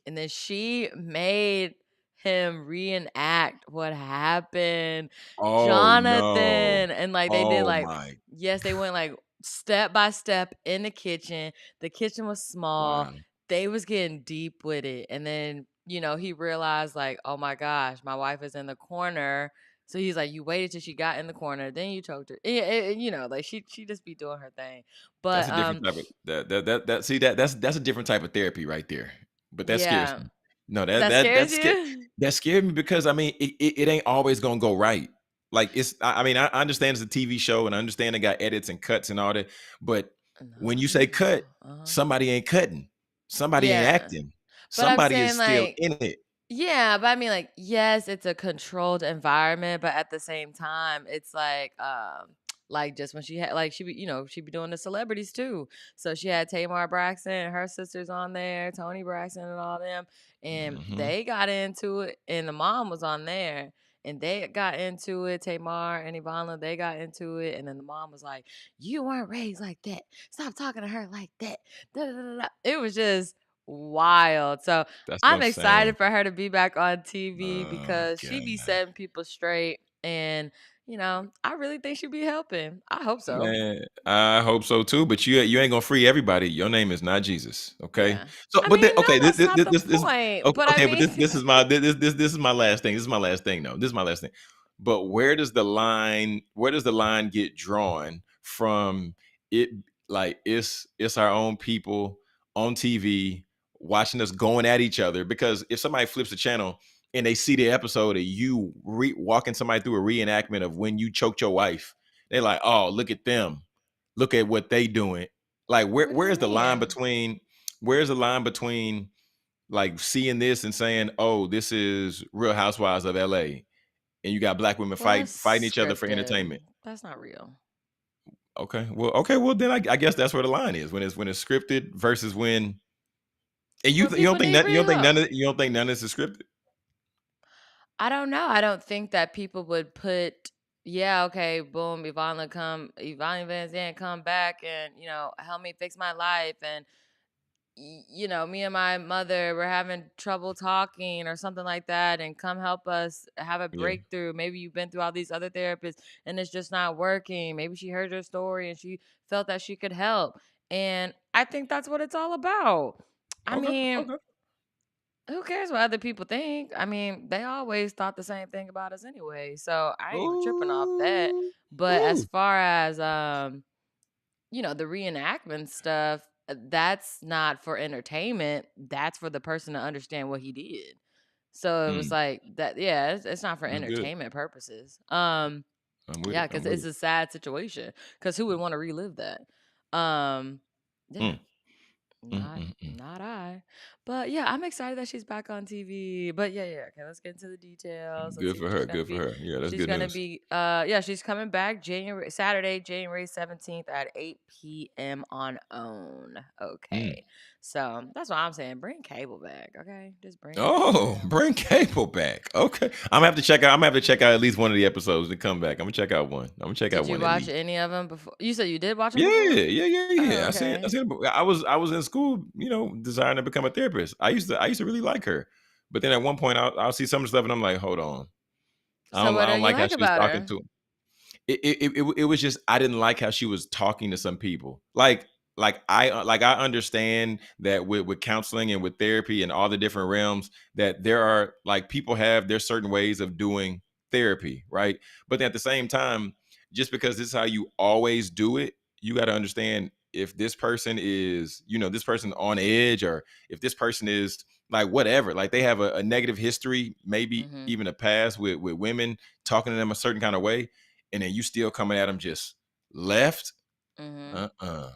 and then she made him reenact what happened. Oh no. Jonathan. And like they did Oh like, my. yes, they went like step by step in the kitchen. The kitchen was small. Wow. They was getting deep with it. And then, he realized like, oh my gosh, my wife is in the corner. So he's like, you waited till she got in the corner, then you choked her. Like she just be doing her thing. That's But a different type of that see that's a different type of therapy right there. But that scares yeah. me. No, That scares you? that scared me because I mean it ain't always gonna go right. Like I mean I understand it's a TV show and I understand they got edits and cuts and all that, but when No, you say cut, uh-huh. somebody ain't cutting, somebody ain't Yeah. acting, But I'm somebody is saying still like in it. yeah, but I mean, like, yes, it's a controlled environment, but at the same time, it's like just when she had, like, she be doing the celebrities too. So she had Tamar Braxton and her sisters on there, Tony Braxton and all them, and Hmm. they got into it, and the mom was on there. And they got into it, Tamar and Ivana, they got into it. And then the mom was like, you weren't raised like that. Stop talking to her like that. Da, da, da, da. It was just wild. So That's what I'm I'm saying. excited for her to be back on TV Oh because she be god. setting people straight. And I really think she'd be helping. I hope so. Man, I hope so too. But you ain't gonna free everybody. Your name is not Jesus. Okay. Yeah. So, I but mean, no, okay, that's not the point. okay, But I okay, but mean, this is my this is my last thing. This is my last thing. No, this is my last thing. But where does the line? Where does the line get drawn from? It like it's our own people on TV watching us going at each other. Because if somebody flips the channel and they see the episode of you walking somebody through a reenactment of when you choked your wife, they're like, "Oh, look at them. Look at what they doing." Like, what do you where's the line mean? between where's the line between like seeing this and saying, "Oh, this is Real Housewives of LA," and you got black women Well, fighting that's each other for scripted. entertainment. That's not real. Okay, well then I guess that's where the line is, when it's scripted versus when. And But you don't people think need that real. you don't think none of this is scripted? I don't know. I don't think that people would put, yeah, okay, boom, Ivana Van Zandt come back and, help me fix my life. And, me and my mother were having trouble talking or something like that. And come help us have a Yeah. breakthrough. Maybe you've been through all these other therapists and it's just not working. Maybe she heard your story and she felt that she could help. And I think that's what it's all about. I Okay. mean, Okay. who cares what other people think? I mean, they always thought the same thing about us anyway. So I ain't even tripping off that. Ooh. But as Ooh. far as the reenactment stuff, that's not for entertainment. That's for the person to understand what he did. So it was Mm, like that, yeah, it's not for that's good. entertainment purposes. I'm with Yeah, it. I'm because with it's it. a sad situation. Because who would want to relive that? Um, yeah. Mm, Not mm, mm. not I. But yeah, I'm excited that she's back on TV. But yeah, yeah. Okay, let's get into the details. Let's Good see for what her. Good for her. Yeah, that's she's good gonna news. be yeah, she's coming back Saturday, January 17th at 8 p.m. on OWN. Mm. Okay. So that's what I'm saying. Bring cable back, okay? Just bring it back for Oh, real. bring cable back. Okay. I'm gonna have to check out at least one of the episodes to come back. I'm gonna check out one. I'm gonna check out Did you one at watch least. any of them before? You said you did watch them Yeah, before? Oh, yeah. I okay. seen it. I was in school, desiring to become a therapist. I used to really like her. But then at one point I'll see some of the stuff and I'm like, hold on. So what I do don't you like how like she was about talking her? to him. It was just I didn't like how she was talking to some people. Like I understand that with counseling and with therapy and all the different realms, that there are like people have their certain ways of doing therapy, right? But then at the same time, just because this is how you always do it, you got to understand if this person is, this person on edge, or if this person is like whatever, like they have a negative history, maybe Mm-hmm. even a past with women talking to them a certain kind of way, and then you still coming at them just left. Mm-hmm.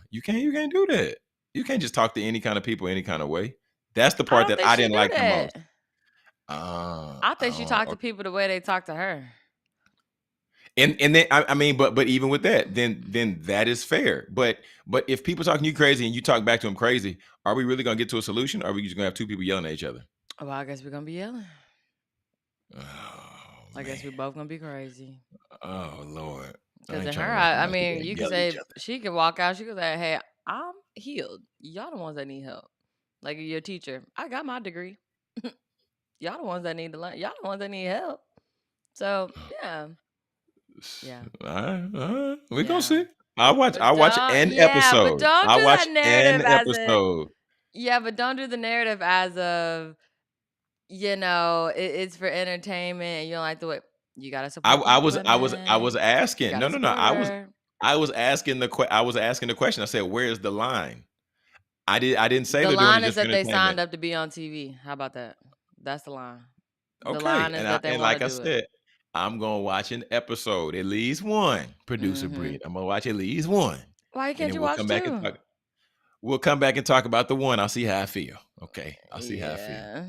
You can't do that. You can't just talk to any kind of people any kind of way. That's the I part don't that think I she didn't do like the that. most. I think she talked to Okay. people the way they talk to her. And then I mean, but even with that, then that is fair. But if people talking to you crazy and you talk back to them crazy, are we really gonna get to a solution? Or are we just gonna have two people yelling at each other? Well, I guess we're gonna be yelling. Oh I guess we man. both gonna be crazy. Oh Lord. I Cause ain't in trying her, to watch I nobody mean, you could yell at each say other. she could walk out. She could say, "Hey, I'm healed. Y'all the ones that need help. Like your teacher, I got my degree. Y'all the ones that need to learn. Y'all the ones that need help. So yeah, yeah, All right. We gonna yeah. see. But I watch don't, an yeah, but episode. don't I do watch that an narrative as a, episode. yeah, but don't do the narrative as of, it's for entertainment and you don't like the way you gotta support black I women. was You asking. No, gotta no, no. support her. I was asking I was asking the question. I said, "Where's the line?" I didn't say The they're doing it line is just for that they signed entertainment. up to be on TV. How about that? That's the line. The Okay, line is that they and want to like I do it. said, I'm gonna watch an episode, at least one. Producer Mhm. Britt. I'm gonna watch at least one, Why and can't then you watch 2? We'll come back and talk about the one. I'll see how I feel. Okay, I'll see how I feel. Yeah.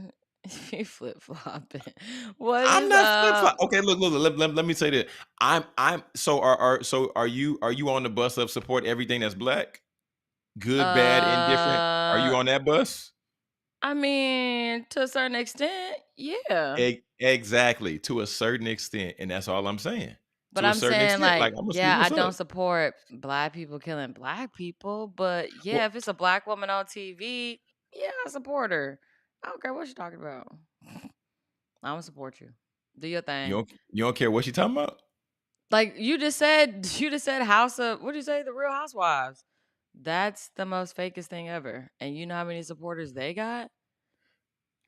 You flip-flopping. What I'm is not flip flop. Okay, look. Let me say that. I'm so are you on the bus of support everything that's black, good, bad, indifferent? Are uh you on that bus? I mean, to a certain extent, yeah. Exactly, to a certain extent, and that's all I'm saying. But To a I'm certain saying, extent, like like, I'm gonna see yeah, I what's up. don't support black people killing black people, but Well, yeah, if it's a black woman on TV, yeah, I support her. I don't care what you're talking about. I'm gonna support you. Do your thing. you don't care what you talking about? Like you just said, House of what did you say? The Real Housewives. That's the most fakest thing ever. And you know how many supporters they got?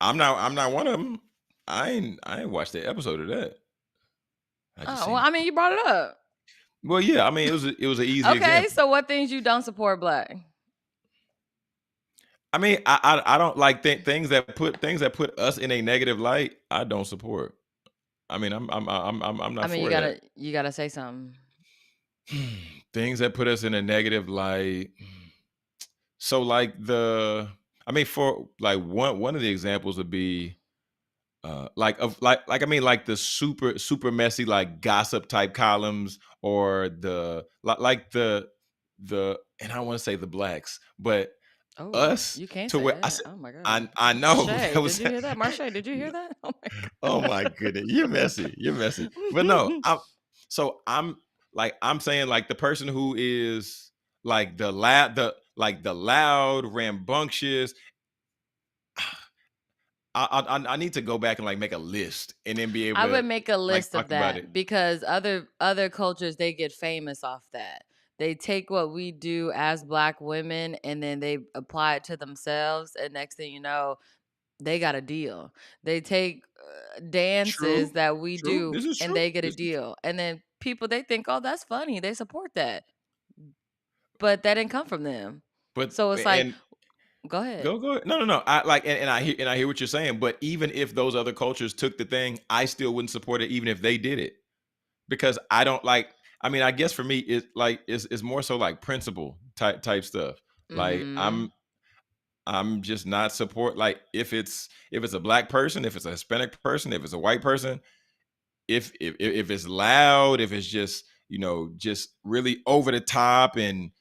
I'm not one of them. I ain't watched the episode of that. I just Oh, well, seen. I mean, you brought it up. Well, yeah. I mean, it was an easy Okay, example. so what things you don't support black? I mean, I don't like things that put us in a negative light. I don't support. I mean, I'm I not mean, for that. you gotta say something. Things that put us in a negative light. So like I mean, for like one of the examples would be like of like I mean like the super messy like gossip type columns or like the and I don't want to say the blacks, but Oh, us you can't to say where I that. said Oh my god. I know Marsha, that did was you hear that? Marsha, did you hear that? Oh my oh my goodness, you're messy, you're messy. But no, god. I'm saying like the person who is like the loud rambunctious. I need to go back and like make a list and then be able I would to make a like list talk of about it. that because other cultures they get famous off that. They take what we do as black women and then they apply it to themselves and next thing you know, they got a deal. They take dances True, that we true. do This is and true. they get a This is true. deal. And then people they think, "Oh, that's funny." They support that. But that didn't come from them. But So it's like, and go ahead. go ahead. No. I like and I hear what you're saying. But even if those other cultures took the thing, I still wouldn't support it, even if they did it, because I don't like. I mean, I guess for me, it's more so like principle type stuff. Like Mhm. I'm just not support like if it's a black person, if it's a Hispanic person, if it's a white person, if it's loud, if it's just just really over the top and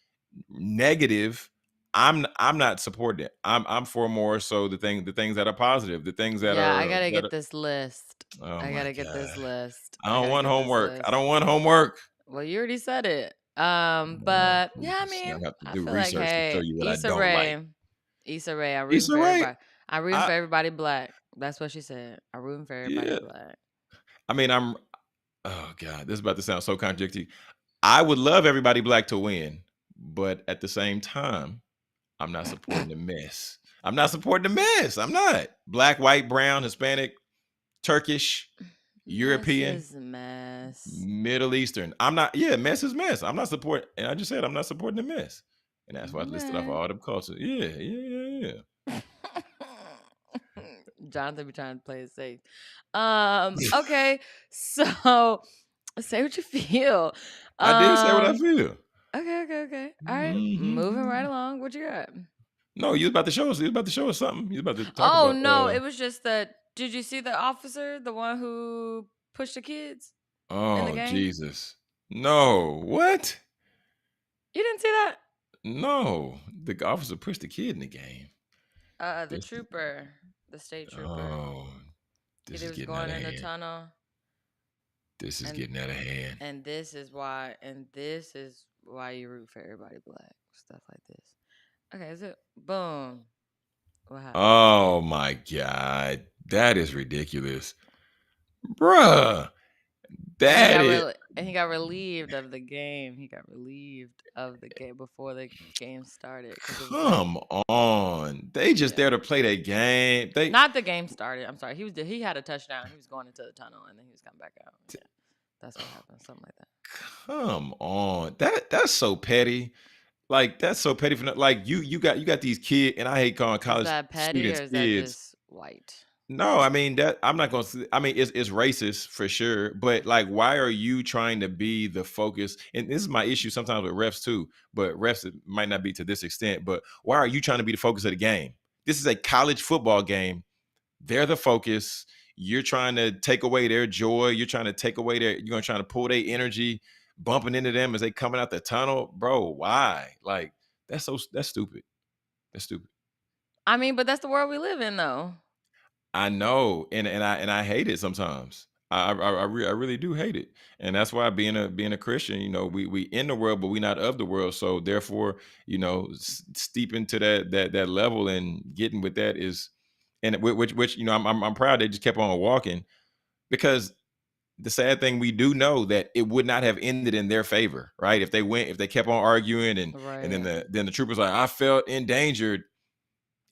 negative, I'm not supporting it. I'm for more so the things that are positive, the things that Yeah, I are gotta that get are, this list. oh I my gotta get this god. list. I I don't gotta want get this homework. I list. don't want homework. Well, you already said it. Oh, But yeah, I now mean, I have to I do feel like, research to show hey, you what I Issa don't like. Rae, Issa Rae, I'm rooting Issa for Rae, everybody. I'm rooting I for everybody black. That's what she said. I'm rooting for everybody yeah. black. I mean, oh god, this is about to sound so contradictory. I would love everybody black to win, but at the same time, I'm not supporting the mess. I'm not supporting the mess. I'm not. Black, white, brown, Hispanic, Turkish, Mess European, is a mess. Middle Eastern. I'm not, yeah, mess is mess. I'm not supporting, and I just said I'm not supporting the mess. And that's why I listed off Okay. all the cultures. Yeah, yeah. Jonathan be trying to play it safe. Okay. So say what you feel. I did say what I Um, feel. okay. All right. Moving right Mhm. along. What you got? No, you was about to show us. You was about to show us something. You was about to talk Oh about. no, it was just that. Did you see the officer, the one who pushed the kids in the Oh game? Jesus, no! What? You didn't see that? No, the officer pushed the kid in the game. The This. trooper, the state trooper. Oh, He this is was getting out going of in the hand. tunnel, This is and getting out of hand. this is why you root for everybody black. Stuff like this. Okay, so boom. What happened? Oh my God. That is ridiculous. Bruh. That is And he got relieved of the game. He got relieved of the game before the game started because it was like, come on. They just yeah. there to play that game. Not the game started. I'm sorry. He had a touchdown. He was going into the tunnel and then he was coming back out. Yeah. That's what happened. Something like that. Come on. That's so petty. Like that's so petty for like you got these kids, and I hate calling Is college that petty students or is that kids. just white? No, I mean that I'm not going to. I mean, it's racist for sure. But like, why are you trying to be the focus? And this is my issue sometimes with refs too. But refs it might not be to this extent. But why are you trying to be the focus of the game? This is a college football game. They're the focus. You're trying to take away their joy. You're trying to take away their. You're going to try to pull their energy, bumping into them as they coming out the tunnel, bro. Why? Like that's stupid. That's stupid. I mean, but that's the world we live in, though. I know, and I hate it sometimes. I really do hate it, and that's why being a Christian, we in the world, but we not of the world. So therefore, steep into that level and getting with that is, and which I'm proud they just kept on walking because the sad thing, we do know that it would not have ended in their favor, right? If they kept on arguing, and Right. then the trooper's like, I felt endangered,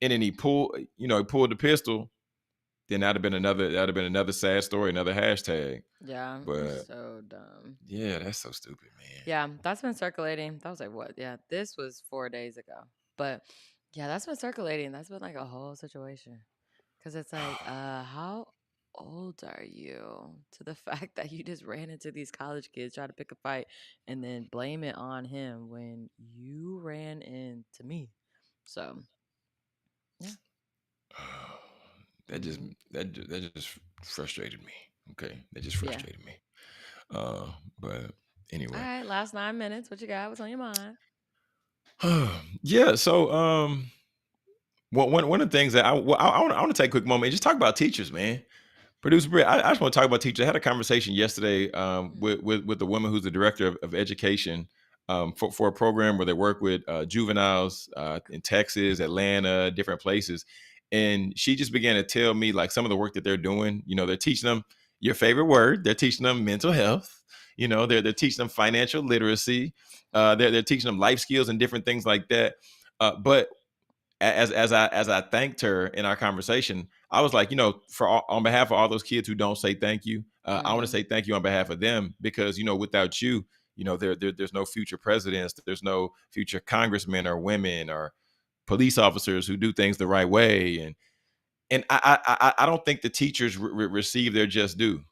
and then he pulled the pistol, then that'd have been another sad story, another hashtag. Yeah, it's But so dumb. yeah, that's so stupid, man. Yeah, that's been circulating. That was like what? Yeah, this was 4 days ago. But yeah, that's been circulating. That's been like a whole situation. Cause it's like, how old are you to the fact that you just ran into these college kids, try to pick a fight, and then blame it on him when you ran into me? So yeah. That just Hmm. that just frustrated me. Okay, that just Yeah. frustrated me. But All anyway, right, last 9 minutes. What you got? What's on your mind? yeah. So one of the things that I want to take a quick moment and just talk about teachers, man. Producer Britt, I just want to talk about teachers. I had a conversation yesterday Mm, with the woman who's the director of education for a program where they work with juveniles in Texas, Atlanta, different places. And she just began to tell me like some of the work that they're doing. They're teaching them your favorite word. They're teaching them mental health. They're teaching them financial literacy. They're teaching them life skills and different things like that. But as I thanked her in our conversation, I was like, on behalf of all those kids who don't say thank you, I want to mm, say thank you on behalf of them, because without you, there's no future presidents, there's no future congressmen or women or police officers who do things the right way, and I don't think the teachers receive their just due,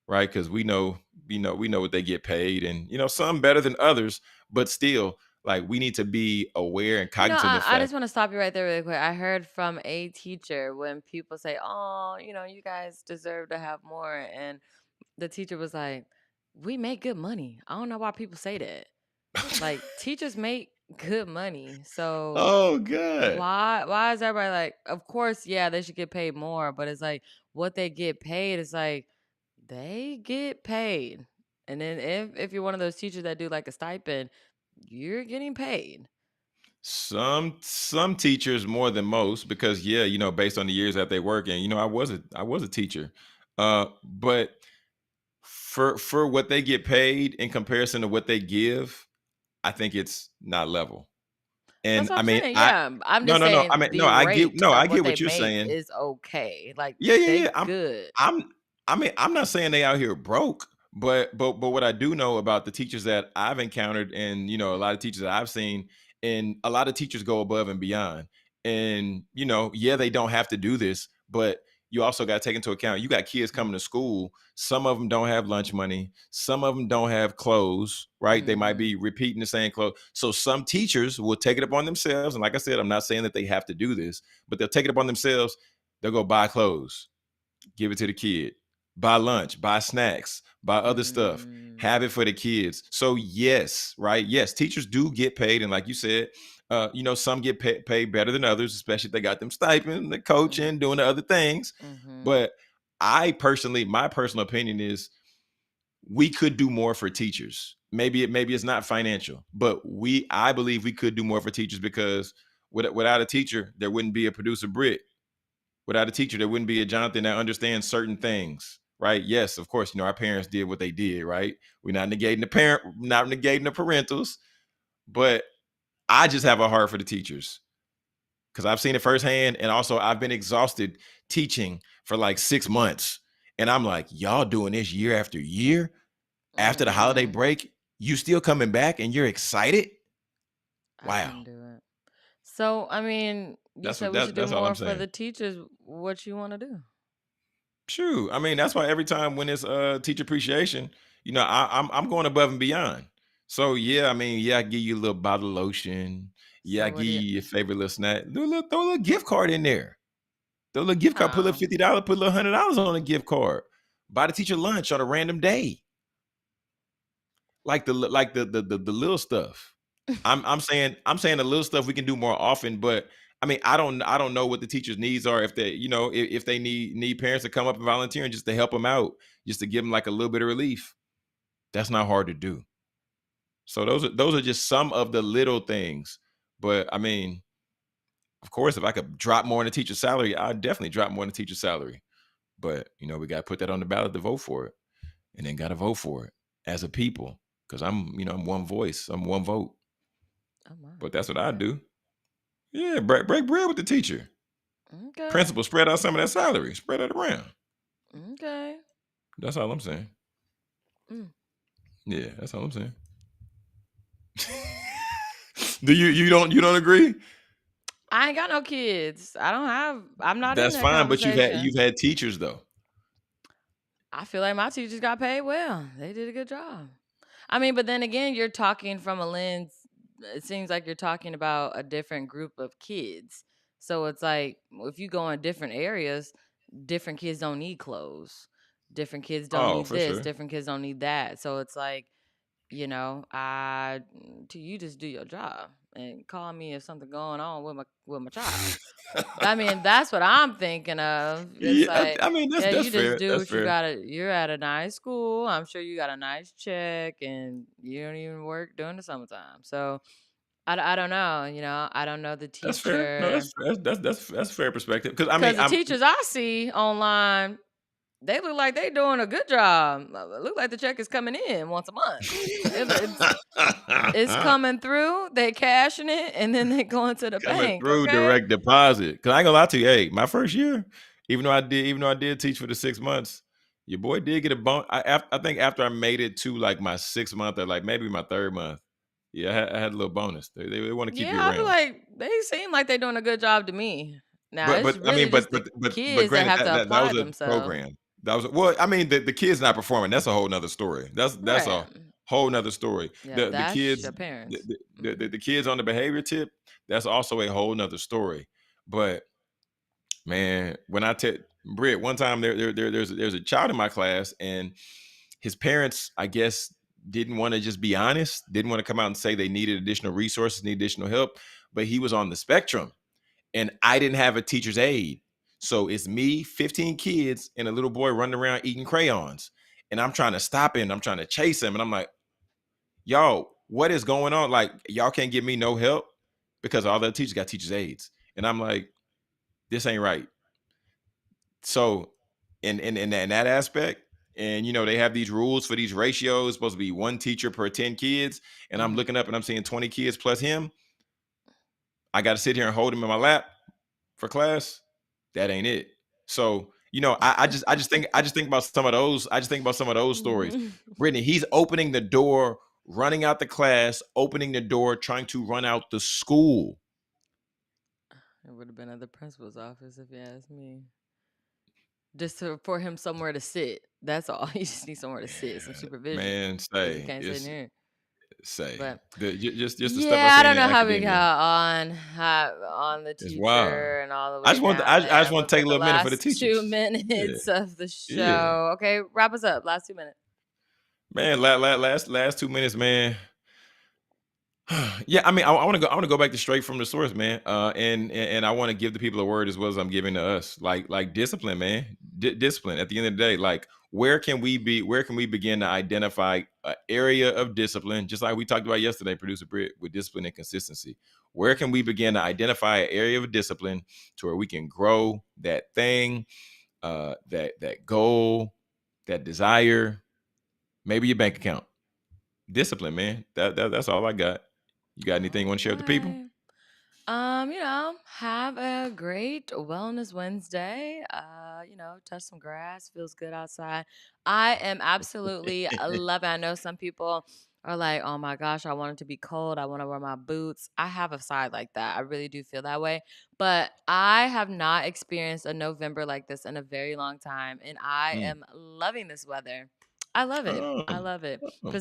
right? Because we know what they get paid, and some better than others, but still, like, we need to be aware and cognizant of the I fact. just want to stop you right there really quick. I heard from a teacher when people say, "Oh, you guys deserve to have more," and the teacher was like, "We make good money. I don't know why people say that. Like teachers make good money. So Oh, good. why is everybody like, of course, yeah, they should get paid more, but it's like what they get paid is like they get paid. And then if you're one of those teachers that do like a stipend, you're getting paid." Some teachers more than most, because yeah, based on the years that they work, and I was a teacher, but for what they get paid in comparison to what they give, I think it's not level. That's And what I I'm mean, saying. Yeah. I'm no, just no, no, I saying mean, no, the I get, rate no, I of what get they what you're make saying. is okay. Like Yeah, yeah, they yeah. good. I'm I mean, I'm not saying they out here broke, but what I do know about the teachers that I've encountered, and a lot of teachers that I've seen, and a lot of teachers go above and beyond. And yeah, they don't have to do this, but you also got to take into account, you got kids coming to school. Some of them don't have lunch money. Some of them don't have clothes, right? They might Mm-hmm. be repeating the same clothes. So some teachers will take it upon themselves. And like I said, I'm not saying that they have to do this, but they'll take it upon themselves. They'll go buy clothes, give it to the kid, buy lunch, buy snacks, buy other stuff, Mm, have it for the kids. So yes, right? Yes, teachers do get paid, and like you said, some get paid better than others, especially if they got them stipend, the mm, coaching, doing the other things. mm-hmm. But my personal opinion is, we could do more for teachers. Maybe it's not financial, but I believe we could do more for teachers, because without a teacher, there wouldn't be a producer Brit. Without a teacher, there wouldn't be a Jonathan that understands certain things, right? Yes, of course, our parents did what they did, right? We're not negating the parentals, but I just have a heart for the teachers, because I've seen it firsthand, and also I've been exhausted teaching for like 6 months, and I'm like, y'all doing this year after year. After the holiday Mm-hmm. break, you still coming back and you're excited? I Wow, couldn't do it. So, I mean, you that's said what we should do that's all I'm more for saying. the teachers. What you want to do? True. I mean, that's why every time when it's teacher appreciation, I'm going above and beyond. So yeah, I mean, yeah, I give you a little bottle of lotion. Yeah, I So, what give do you you? your favorite little snack. Throw a little gift card in there. Throw a little gift card. Put a little Oh, $50. Put a little $100 on a gift card. Buy the teacher lunch on a random day. Like the little stuff. I'm saying the little stuff we can do more often, but I mean, I don't know what the teachers' needs are, if they if they need parents to come up and volunteer and just to help them out, just to give them like a little bit of relief. That's not hard to do. So those are just some of the little things. But I mean, of course, if I could drop more in the teacher's salary, I'd definitely drop more in the teacher's salary. But we got to put that on the ballot to vote for it. and then got to vote for it as a people because I'm one voice, I'm one vote. Oh my. But that's what I Okay. do. Yeah, break bread with the teacher. Okay. Principal, spread out some of that salary, spread it around. Okay. That's all I'm saying. Mm. Yeah, that's all I'm saying. Do you don't agree? I ain't got no kids. I'm not in That's that fine, but conversation. you've had teachers though. I feel like my teachers got paid well. They did a good job. I mean, but then again, you're talking from a lens. It seems like you're talking about a different group of kids. So it's like if you go in different areas, different kids don't need clothes. Different kids don't Oh, need for this. sure. Different kids don't need that. So it's like, to you just do your job and call me if something going on with my child. I mean, that's what I'm thinking of. It's Yeah, like, I mean yeah, that's you just fair. do That's what you fair. gotta. You're at a nice school. I'm sure you got a nice check, and you don't even work during the summertime. So I don't know. I don't know the That's fair. No, that's teacher fair. That's fair perspective. Because I mean, because the I'm teachers I see online, they look like they doing a good job. Look like the check is coming in once a month. It's coming through. They cashing it, and then they go into the coming bank. through Okay. direct deposit. Cause I ain't gonna lie to you. Hey, my first year, even though I did teach for the 6 months, your boy did get a bone. I think after I made it to like my 6 month or like maybe my 3rd month, yeah, I had a little bonus. They want to keep Yeah, you I feel around. like they seem like they're doing a good job to me. Now But it's but I really mean, just the but kids that granted have to that apply was a themselves. program. That was well, I mean, the kids not performing. That's a whole nother story. That's Right. a whole nother story. Yeah, The that's kids your parents. the kids on the behavior tip. That's also a whole nother story. But man, when I tell Britt, one time there's a child in my class, and his parents, I guess, didn't want to just be honest, didn't want to come out and say they needed additional resources, need additional help, but he was on the spectrum, and I didn't have a teacher's aide. So it's me, 15 kids, and a little boy running around eating crayons. And I'm trying to stop him. I'm trying to chase him. And I'm like, y'all, what is going on? Like, y'all can't give me no help because all the teachers got teachers' aides. And I'm like, this ain't right. So in that aspect, and they have these rules for these ratios, it's supposed to be one teacher per 10 kids. And I'm Hmm. looking up and I'm seeing 20 kids plus him. I got to sit here and hold him in my lap for class. That ain't it. So, I just think about some of those. I just think about some of those stories. Hmm. Brittany, he's opening the door, running out the class, opening the door, trying to run out the school. It would have been at the principal's office if you asked me. For him somewhere to sit. That's all. He just needs somewhere to sit, some supervision, Man, because he say can't sit in it's here. say But just the stuff I yeah, I seen don't in know how we academia got on the is wild. teacher and all the I way just want down I there. just want We've to take been a the little minute for the last two teachers. Yeah, minutes of the yeah, show. Okay, wrap us up. Last 2 minutes. man. Last 2 minutes, man. Yeah, I mean, I want to go. I want to go back to straight from the source, man. And I want to give the people a word as well as I'm giving to us, like discipline, man. Discipline. At the end of the day, like where can we be? Where can we begin to identify an area of discipline, just like we talked about yesterday, producer Britt, with discipline and consistency? Where can we begin to identify an area of discipline to where we can grow that thing, that goal, that desire, maybe your bank account? Discipline, man. That's all I got. You got anything you All want to share with the people? right. Have a great Wellness Wednesday. Touch some grass, feels good outside. I am absolutely loving. I know some people are like, "Oh my gosh, I want it to be cold. I want to wear my boots." I have a side like that. I really do feel that way. But I have not experienced a November like this in a very long time, and I Mm. am loving this weather. I love it. Oh, I love it. oh.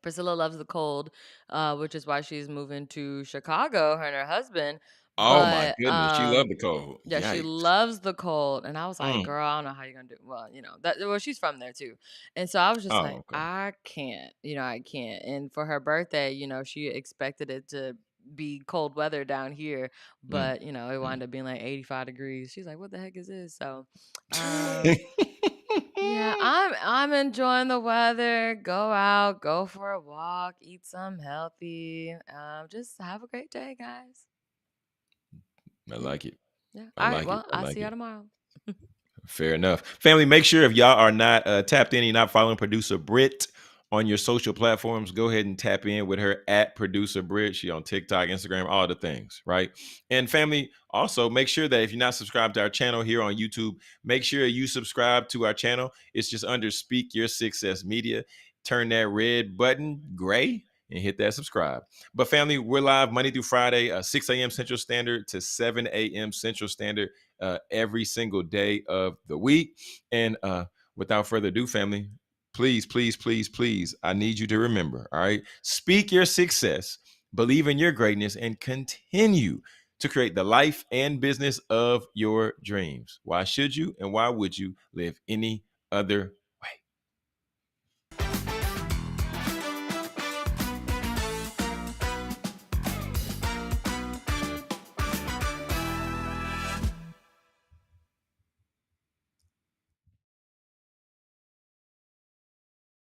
Priscilla loves the cold, which is why she's moving to Chicago, her and her husband. Oh my But goodness, she loved the cold. yeah, she Yikes. loves the cold. And I was like, Mm. girl, I don't know how you're gonna do. Well, she's from there too. And so I was just like, Oh, okay. I can't, I can't. And for her birthday, she expected it to be cold weather down here, Mm, but it mm. wound up being like 85 degrees. She's like, what the heck is this? So um yeah, I'm enjoying the weather. Go out, go for a walk, eat some healthy. Just have a great day, guys. I Yeah, like it. yeah. I All right. like it. Well, I I'll see like y'all it. tomorrow. Fair enough. Family, make sure if y'all are not tapped in, you're not following producer Britt on your social platforms, go ahead and tap in with her at producer Britt. She on TikTok, Instagram, all the things, right? And family, also make sure that if you're not subscribed to our channel here on YouTube, make sure you subscribe to our channel. It's just under Speak Your Success Media. Turn that red button gray and hit that subscribe. But family, we're live Monday through Friday, 6 a.m. Central Standard to 7 a.m. Central Standard every single day of the week. And without further ado, family, please, please, please, please, I need you to remember, all right? Speak your success, believe in your greatness, and continue to create the life and business of your dreams. Why should you and why would you live any other